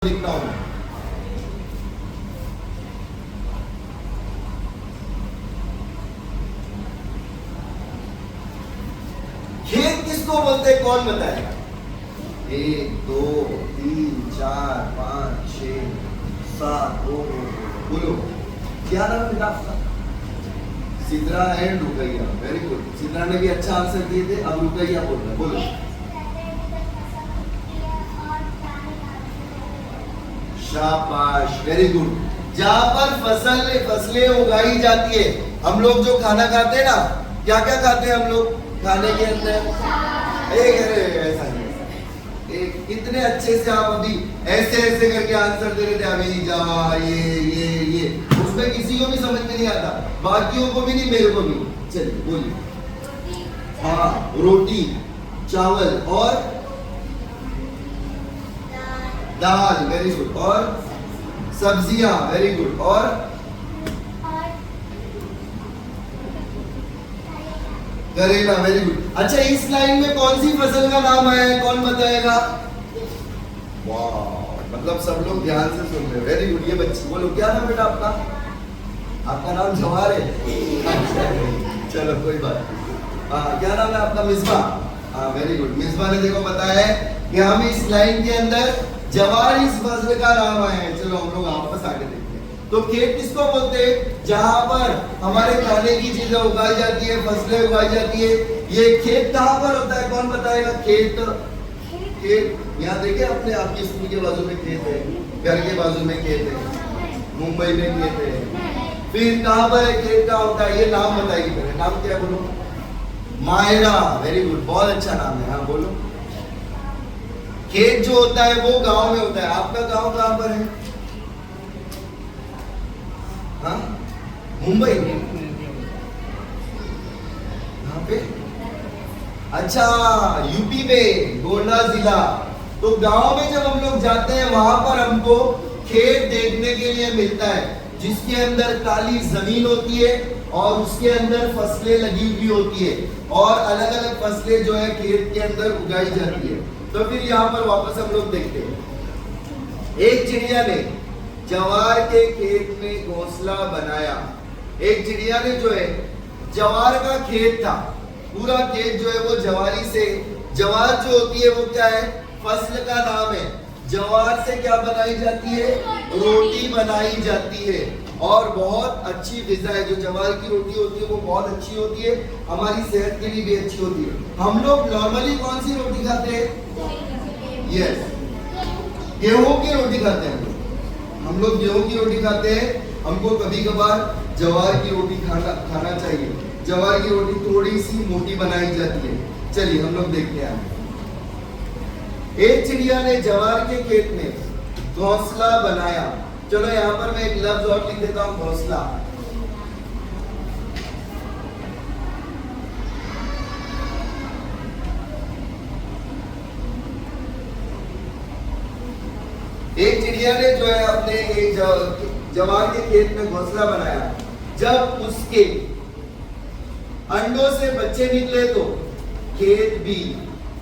लिखता हूं। खेत किसको बोलते हैं, कौन बताएगा? 1 2 3 4 5 6 7 बोलो क्या नाम है आपका? Sidra and Ruqaiya. Very good. Sidra ने भी अच्छा आंसर दिए थे। अब रुकैया बोल रहे, बोलो। शाबाश, वेरी गुड। जहां पर फसलें उगाई जाती है, हम लोग जो खाना खाते हैं ना, क्या क्या खाते हैं हम लोग खाने के अंदर? ऐसा नहीं, कितने अच्छे से आप अभी ऐसे करके आंसर दे रहे थे। अभी जा ये उसमें किसी को भी समझ में नहीं आता, बाकियों को भी नहीं, मेरे को भी। चलिए बोलिए। हाँ, रोटी, चावल और दाल, वेरी गुड। और सब्जियां, वेरी गुड। और करेला, वेरी गुड। अच्छा, इस लाइन में कौन सी फसल का नाम आया है, कौन बताएगा? वाह, मतलब सब लोग ध्यान से सुन रहे हैं। Very good. ये बच्ची बोलो, क्या नाम बेटा आपका? आपका नाम जवाहर है? चलो कोई बात नहीं। हाँ, क्या नाम है आपका? मिसबा। हाँ, वेरी गुड। मिसबा ने देखो बताया है कि हम इस लाइन के अंदर जवार इस फसल का नाम आया है। चलो हम लोग वापस आगे देखते हैं। तो खेत किसको बोलते हैं? जहां पर हमारे खाने की चीजें उगाई जाती है, फसलें उगाई जाती है। ये खेत कहां पर होता है, कौन बताएगा? खेत यहाँ देखिए, अपने आपके स्कूल के बाजू में खेत है, घर के बाजू में खेत है, मुंबई में खेत है। फिर कहां पर है खेत, कहां होता है? ये नाम बताएगी पहले। नाम क्या बोलो? Myra, very good. बहुत अच्छा नाम है। हाँ बोलो। खेत जो होता है वो गांव में होता है। आपका गांव कहां पर है? हाँ, मुंबई में। कहां पे? अच्छा, यूपी में, गोंडा जिला। तो गांव में जब हम लोग जाते हैं, वहां पर हमको खेत देखने के लिए मिलता है, जिसके अंदर काली जमीन होती है और उसके अंदर फसलें लगी हुई होती है, और अलग अलग फसलें जो है खेत के अंदर उगाई जाती है। तो फिर यहाँ पर वापस हम लोग देखते हैं। एक चिड़िया ने जवार के खेत में घोंसला बनाया। एक चिड़िया ने जो है, जवार का खेत था, पूरा खेत जो है वो जवारी से, जवार जो होती है वो क्या है? फसल का नाम है। जवार से क्या बनाई जाती है? रोटी बनाई जाती है, और बहुत अच्छी ग़िज़ा है। जो जवार की रोटी होती है वो बहुत अच्छी होती है, हमारी सेहत के लिए भी अच्छी होती है। हम लोग नॉर्मली कौन सी रोटी खाते हैं? यस, गेहूं की रोटी खाते हैं। हम लोग गेहूं की रोटी खाते हैं। हमको कभी कभार जवार की रोटी खाना चाहिए। जवार की रोटी थोड़ी सी मोटी बनाई जाती है। चलिए हम लोग देखते हैं। एक चिड़िया ने जवार के खेत में घोंसला बनाया। चलो यहाँ पर मैं एक लफ्ज और लिख देता हूँ, घोंसला। एक चिड़िया ने जो है अपने एक जवार के खेत में घोंसला बनाया। जब उसके अंडों से बच्चे निकले तो खेत भी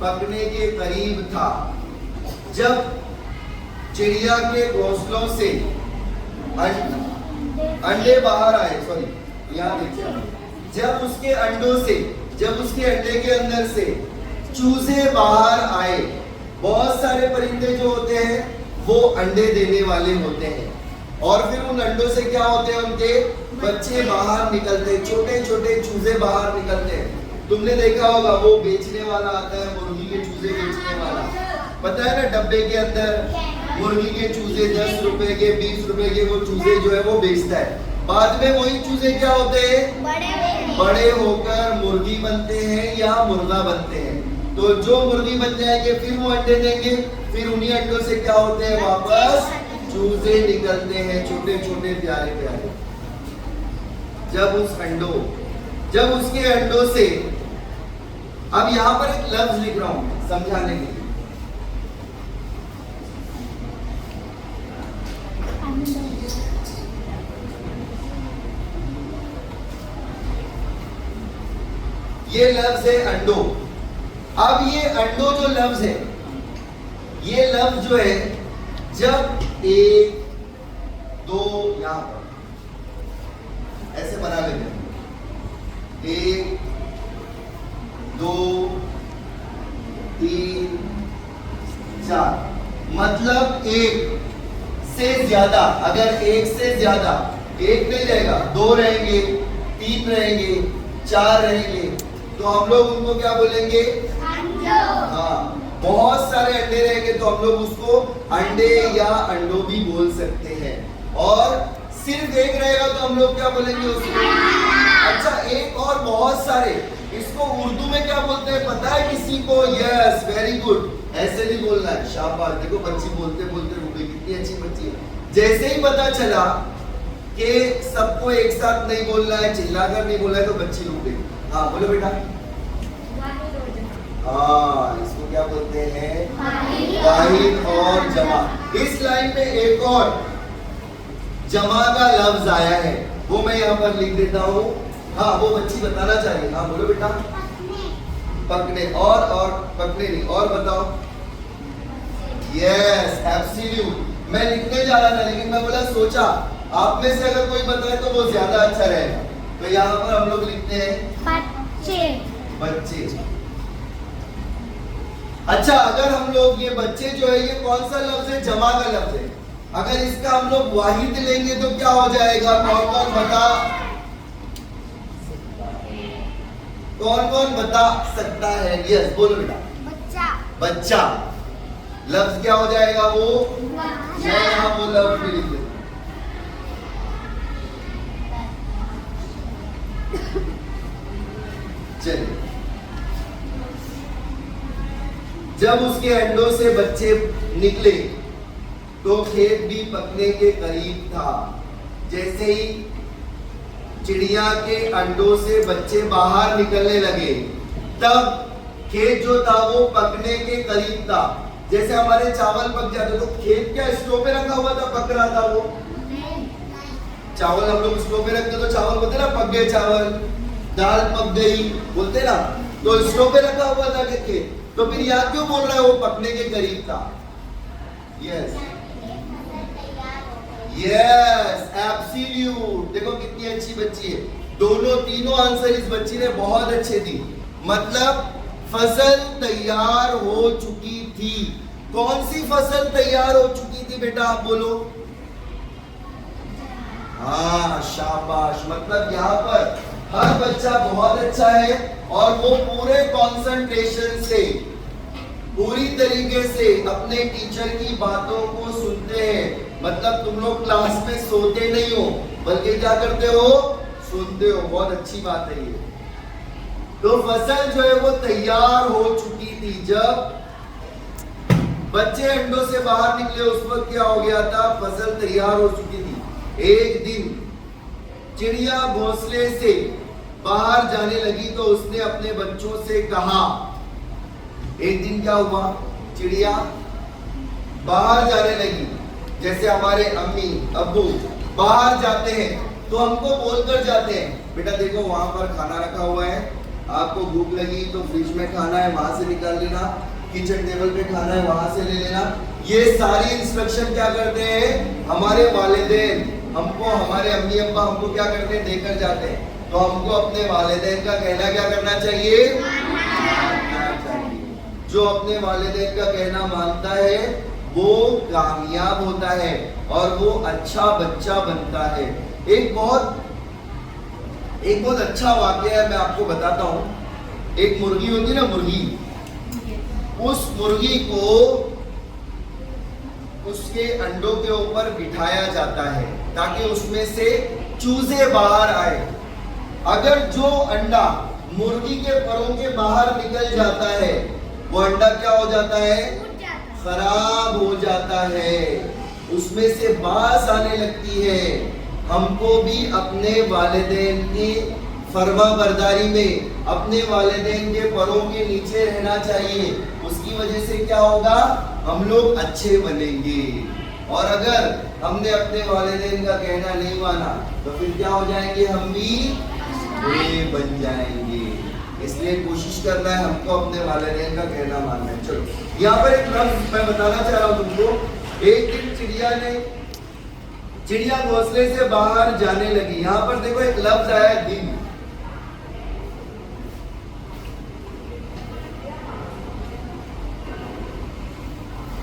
पकने के करीब था। जब चिड़िया के घोंसलों से अंडे बाहर आए, सॉरी यहाँ देखिए, जब उसके अंडे के अंदर से चूजे बाहर आए। बहुत सारे परिंदे जो होते हैं वो अंडे देने वाले होते हैं, और फिर उन अंडों से क्या होते हैं? उनके बच्चे बाहर निकलते हैं, छोटे छोटे चूजे बाहर निकलते हैं। तुमने देखा होगा, वो बेचने वाला आता है, मुर्गी के चूजे बेचने वाला, पता है ना, डब्बे के अंदर मुर्गी के चूजे 10 रुपए के, 20 रुपए के वो चूजे जो है वो बेचता है। बाद में वही चूजे क्या होते हैं? बड़े होकर मुर्गी बनते हैं या मुर्गा बनते हैं। तो जो मुर्गी बन जाएंगे फिर वो अंडे देंगे, फिर उन्हीं अंडों से क्या होते हैं? वापस चूजे निकलते हैं, छोटे छोटे प्यारे प्यारे। जब उसके अंडों से, अब यहां पर एक लफ्ज लिख रहा हूं समझाने के लिए। ये लफ्ज है अंडो। अब ये अंडो जो लफ्ज है, ये लफ्ज जो है जब 1 2 यहां पर ऐसे बना लेते हैं 1 2 3 4 मतलब 1 से ज्यादा, अगर 1 से ज्यादा 1 नहीं रहेगा, 2 रहेंगे, 3 रहेंगे, 4 रहेंगे, तो हम लोग उनको क्या बोलेंगे? हाँ, बहुत सारे अंडे रहेंगे तो हम लोग उसको अंडे या अंडों भी बोल सकते हैं। और सिर्फ 1 रहेगा तो हम लोग क्या बोलेंगे उसको? अच्छा, 1 और बहुत सारे, इसको उर्दू में क्या बोलते हैं पता है किसी को? यस, वेरी गुड, ऐसे नहीं बोलना है। शाबाश, देखो बच्ची बोलते बोलते रुक गई, कितनी अच्छी बच्ची है। जैसे ही पता चला कि सबको एक साथ नहीं बोलना है, चिल्लाकर नहीं बोलना है, तो बच्ची रुक गई। हाँ बोलो बेटा। हाँ, इसको क्या बोलते हैं? वाहिद और जमा। इस लाइन में एक और जमा का लफ्ज आया है, वो मैं यहाँ पर लिख देता हूँ। हाँ, वो बच्ची बताना चाहिए। हाँ बोलो बेटा। पकने और पकने नहीं, और बताओ। Yes, absolute. मैं लिखने जा रहा था लेकिन मैं बोला सोचा आप में से अगर कोई बताए तो वो ज्यादा अच्छा रहेगा, तो यहाँ पर हम लोग लिखते हैं बच्चे। बच्चे। अच्छा, अगर हम लोग ये बच्चे जो है, ये कौन सा लफ्ज है? जमा का लफ्ज है। अगर इसका हम लोग वाहिद लेंगे तो क्या हो जाएगा? कौन कौन बता सकता है? यस, बोलो बेटा। बच्चा। बच्चा लफ्ज क्या हो जाएगा? वो मैं यहाँ वो लफ्ज भी लिख देता हूं। चलिए, जब उसके अंडों से बच्चे निकले तो खेत भी पकने के करीब था। जैसे ही चिड़िया के अंडों से बच्चे बाहर निकलने लगे, तब खेत जो था वो पकने के करीब था। जैसे हमारे चावल पक जाते तो खेत क्या स्टोव पे रखा हुआ था, पक रहा था वो चावल। हम लोग स्टोव पे रखते तो चावल बोलते ना पक गए चावल, दाल पक गई बोलते ना, तो स्टोव पे रखा हुआ था खेत। तो फिर याद क्यों बोल रहा है? वो पकने के करीब था। Yes yes, absolute. देखो कितनी अच्छी बच्ची है। दोनों तीनों आंसर इस बच्ची ने बहुत अच्छे दी। मतलब फसल तैयार हो चुकी थी। कौन सी फसल तैयार हो चुकी थी बेटा, आप बोलो? हाँ, शाबाश। मतलब यहाँ पर हर बच्चा बहुत अच्छा है और वो पूरे कंसंट्रेशन से, पूरी तरीके से अपने टीचर की बातों को सुनते हैं। मतलब तुम लोग क्लास में सोते नहीं हो, बल्कि क्या करते हो? सुनते हो। बहुत अच्छी बात है ये। तो फसल जो है वो तैयार हो चुकी थी। जब बच्चे अंडों से बाहर निकले उस वक्त क्या हो गया था? फसल तैयार हो चुकी थी। एक दिन चिड़िया घोंसले से बाहर जाने लगी तो उसने अपने बच्चों से कहा। एक दिन क्या हुआ? चिड़िया बाहर जाने लगी। जैसे हमारे अम्मी अब्बू बाहर जाते हैं तो हमको बोलकर जाते हैं, बेटा देखो वहां पर खाना रखा हुआ है, आपको भूख लगी तो फ्रिज में खाना है वहां से निकाल लेना, किचन टेबल पे खाना है वहां से ले लेना। ये सारी इंस्ट्रक्शन क्या करते हैं? हमारे वालिदैन हमको, हमारे अम्मी अब्बा हमको क्या करते हैं? देकर जाते हैं। तो हमको अपने वालिदैन का कहना क्या करना चाहिए? मानना चाहिए। जो अपने वालिदैन का कहना मानता है वो कामयाब होता है और वो अच्छा बच्चा बनता है। एक बहुत अच्छा वाकया है, मैं आपको बताता हूँ। एक मुर्गी होती है ना, मुर्गी, उस मुर्गी को उसके अंडों के ऊपर बिठाया जाता है ताकि उसमें से चूजे बाहर आए। अगर जो अंडा मुर्गी के परों के बाहर निकल जाता है, वो अंडा क्या हो जाता है? खराब हो जाता है, उसमें से बास आने लगती है। हमको भी अपने वालिदैन की फरमाबरदारी में, अपने वालिदैन के परों के नीचे रहना चाहिए। उसकी वजह से क्या होगा? हम लोग अच्छे बनेंगे। और अगर हमने अपने वालिदैन का कहना नहीं माना तो फिर क्या हो जाएंगे? हम भी बुरे बन जाएंगे। इसलिए कोशिश करना है हमको अपने वालिदैन का कहना मानना है। चलो, यहाँ पर एक लफ्ज मैं बताना चाह रहा हूँ तुमको। एक दिन चिड़िया घोंसले से बाहर जाने लगी। यहां पर देखो एक लफ्ज आया है दिन।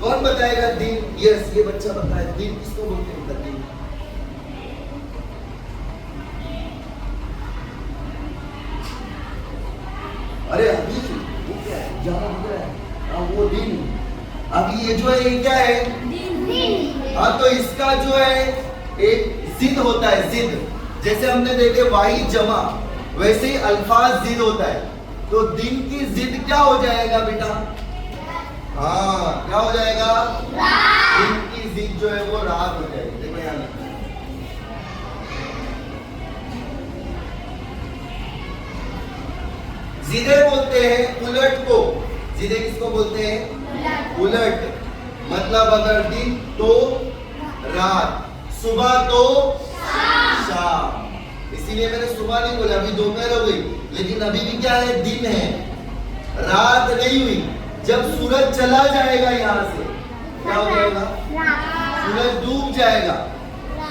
कौन बताएगा दिन? यस, ये बच्चा बताए दिन किसको बोलते हैं? दिन अरे अभी वो क्या है? जहां दिख रहा है वो दिन। अभी ये जो है ये क्या है? दिन। हाँ, तो इसका जो है एक जिद होता है, जिद। जैसे हमने देखे वाहिद जमा, वैसे ही अल्फाज जिद होता है। तो दिन की जिद क्या हो जाएगा बेटा? हाँ, क्या हो जाएगा? दिन की जिद जो है वो रात हो जाएगी। देखो यहाँ जिदे बोलते हैं उलट को। जिदे किसको बोलते हैं? उलट। मतलब अगर दिन तो रात, सुबह तो शाम। इसीलिए मैंने सुबह नहीं बोला, अभी दोपहर हो गई, लेकिन अभी भी क्या है? दिन है, रात नहीं हुई। जब सूरज चला जाएगा यहाँ से क्या हो जाएगा? सूरज डूब जाएगा,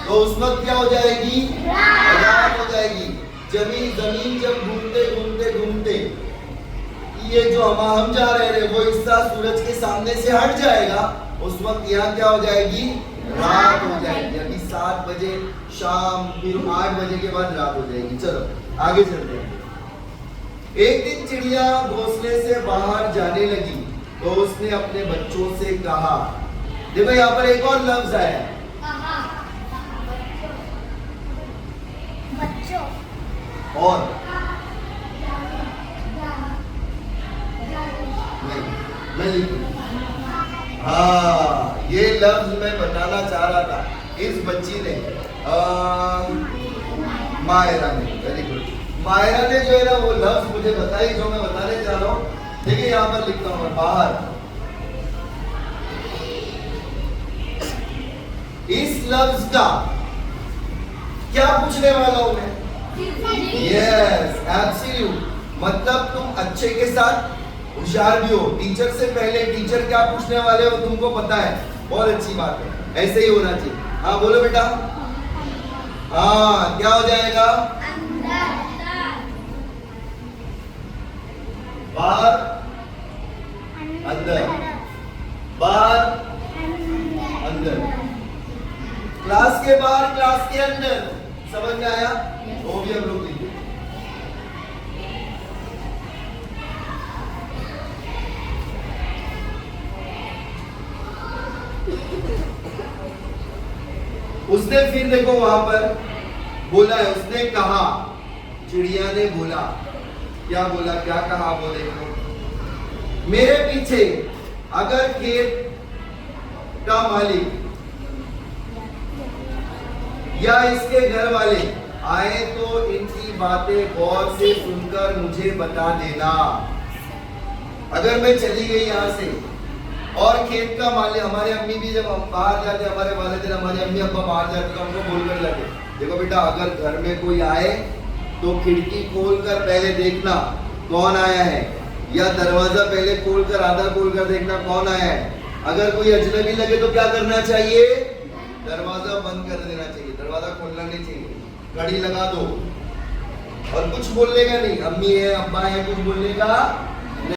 तो उस वक्त क्या हो जाएगी? रात हो जाएगी। जमीन जब घूमते घूमते घूमते ये जो हम जा रहे थे वो हिस्सा सूरज के सामने से हट जाएगा, उस वक्त यहाँ क्या हो जाएगी? रात हो जाएगी। अभी 7 बजे शाम, फिर 8 बजे के बाद रात हो जाएगी। चलो आगे चलते हैं। एक दिन चिड़िया घोंसले से बाहर जाने लगी तो उसने अपने बच्चों से कहा। देखो यहाँ पर एक और लफ्ज आया, बच्चों। और नहीं, हाँ, ये लफ्ज मैं बताना चाह रहा था। इस बच्ची ने मायरा ने, वेरी गुड, मायरा ने जो है ना वो लफ्ज मुझे बताई जो मैं बताने जा रहा हूँ। देखिए यहाँ पर लिखता हूँ बाहर। इस लफ्ज का क्या पूछने वाला हूं मैं? Yes, absolute. मतलब तुम अच्छे के साथ होशियार भी हो। टीचर से पहले टीचर क्या पूछने वाले हो तुमको पता है, बहुत अच्छी बात है, ऐसे ही होना चाहिए। हाँ बोलो बेटा। हाँ, क्या हो जाएगा? बाहर, अंदर, बाहर, अंदर, क्लास के बाहर, क्लास के अंदर। समझ में आया? वो भी हम लोग लिखेंगे। उसने फिर देखो वहां पर बोला है, उसने कहा, चिड़िया ने बोला। क्या बोला, क्या कहा वो देखो। मेरे पीछे अगर खेत का मालिक या इसके घर वाले आए तो इनकी बातें गौर से सुनकर मुझे बता देना। अगर मैं चली गई यहाँ से और खेत का मालिक, हमारे अम्मी भी जब हम बाहर जाते, हमारे वालिदैन, हमारे अम्मी अब्बा बाहर जाते तो हमको बोल कर जाते, देखो बेटा अगर घर में कोई आए तो खिड़की खोलकर पहले देखना कौन आया है, या दरवाजा पहले खोलकर आधा खोलकर देखना कौन आया है। अगर कोई अजनबी लगे तो क्या करना चाहिए? दरवाजा बंद कर देना चाहिए, दरवाजा खोलना नहीं चाहिए, घड़ी लगा दो और कुछ बोलने का नहीं। अम्मी है, अब्बा है, कुछ बोलने का